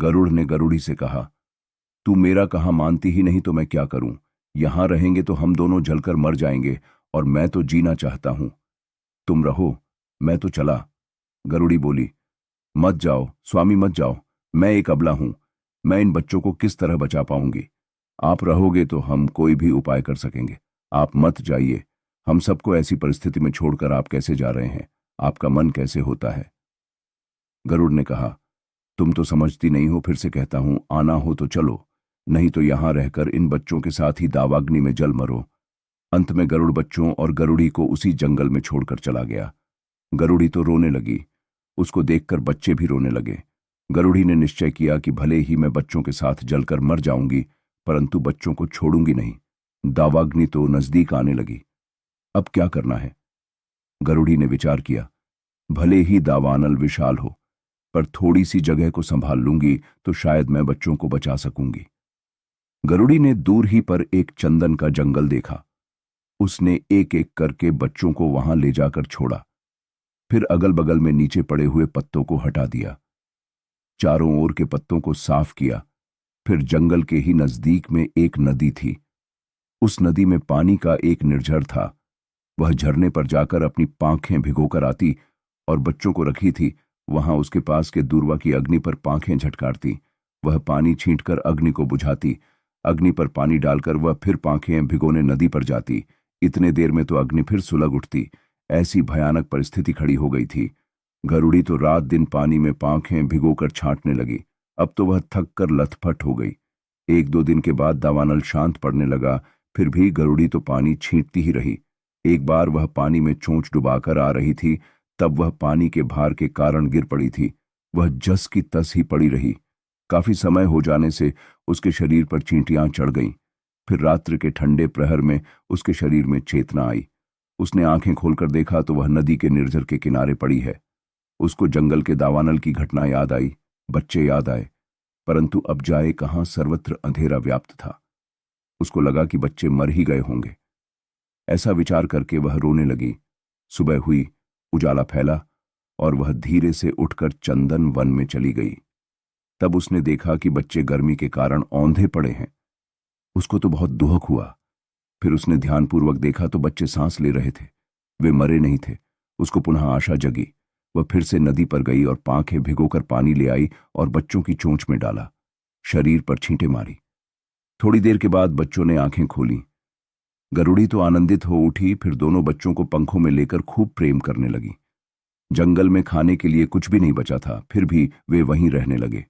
गरुड़ ने गरुड़ी से कहा, तू मेरा कहा मानती ही नहीं तो मैं क्या करूं? यहां रहेंगे तो हम दोनों जलकर मर जाएंगे, और मैं तो जीना चाहता हूं। तुम रहो, मैं तो चला। गरुड़ी बोली, मत जाओ स्वामी, मत जाओ। मैं एक अबला हूं, मैं इन बच्चों को किस तरह बचा पाऊंगी? आप रहोगे तो हम कोई भी उपाय कर सकेंगे। आप मत जाइए। हम सबको ऐसी परिस्थिति में छोड़कर आप कैसे जा रहे हैं? आपका मन कैसे होता है? गरुड़ ने कहा, तुम तो समझती नहीं हो, फिर से कहता हूं, आना हो तो चलो, नहीं तो यहां रहकर इन बच्चों के साथ ही दावाग्नि में जल मरो। अंत में गरुड़ बच्चों और गरुड़ी को उसी जंगल में छोड़कर चला गया। गरुड़ी तो रोने लगी, उसको देखकर बच्चे भी रोने लगे। गरुड़ी ने निश्चय किया कि भले ही मैं बच्चों के साथ जलकर मर जाऊंगी, परंतु बच्चों को छोड़ूंगी नहीं। दावाग्नि तो नजदीक आने लगी, अब क्या करना है? गरुड़ी ने विचार किया, भले ही दावानल विशाल हो, पर थोड़ी सी जगह को संभाल लूंगी तो शायद मैं बच्चों को बचा सकूंगी। गरुड़ी ने दूर ही पर एक चंदन का जंगल देखा। उसने एक एक करके बच्चों को वहां ले जाकर छोड़ा, फिर अगल बगल में नीचे पड़े हुए पत्तों को हटा दिया, चारों ओर के पत्तों को साफ किया। फिर जंगल के ही नजदीक में एक नदी थी। उस नदी में पानी का एक निर्झर था। वह झरने पर जाकर अपनी पांखें भिगोकर आती और बच्चों को रखी थी वहां उसके पास के दूर्वा की अग्नि पर पांखें झटकारती। वह पानी छींटकर अग्नि को बुझाती, अग्नि पर पानी डालकर वह फिर पांखें भिगोने नदी पर जाती। इतने देर में तो अग्नि फिर सुलग उठती। ऐसी भयानक परिस्थिति खड़ी हो गई थी। गरुड़ी तो रात दिन पानी में पांखें भिगोकर छांटने लगी। अब तो वह थक कर लथपथ हो गई। एक दो दिन के बाद दावानल शांत पड़ने लगा, फिर भी गरुड़ी तो पानी छींटती ही रही। एक बार वह पानी में चोंच डुबाकर आ रही थी, तब वह पानी के भार के कारण गिर पड़ी थी। वह जस की तस ही पड़ी रही। काफी समय हो जाने से उसके शरीर पर चींटियां चढ़ गईं। फिर रात्रि के ठंडे प्रहर में उसके शरीर में चेतना आई। उसने आंखें खोलकर देखा तो वह नदी के निर्झर के किनारे पड़ी है। उसको जंगल के दावानल की घटना याद आई, बच्चे याद आए, परंतु अब जाए कहां, सर्वत्र अंधेरा व्याप्त था। उसको लगा कि बच्चे मर ही गए होंगे। ऐसा विचार करके वह रोने लगी। सुबह हुई, उजाला फैला और वह धीरे से उठकर चंदन वन में चली गई। तब उसने देखा कि बच्चे गर्मी के कारण औंधे पड़े हैं। उसको तो बहुत दुख हुआ। फिर उसने ध्यानपूर्वक देखा तो बच्चे सांस ले रहे थे, वे मरे नहीं थे। उसको पुनः आशा जगी। वह फिर से नदी पर गई और पांखें भिगोकर पानी ले आई और बच्चों की चोंच में डाला, शरीर पर छींटे मारी। थोड़ी देर के बाद बच्चों ने आंखें खोली। गरुड़ी तो आनंदित हो उठी, फिर दोनों बच्चों को पंखों में लेकर खूब प्रेम करने लगी। जंगल में खाने के लिए कुछ भी नहीं बचा था, फिर भी वे वहीं रहने लगे।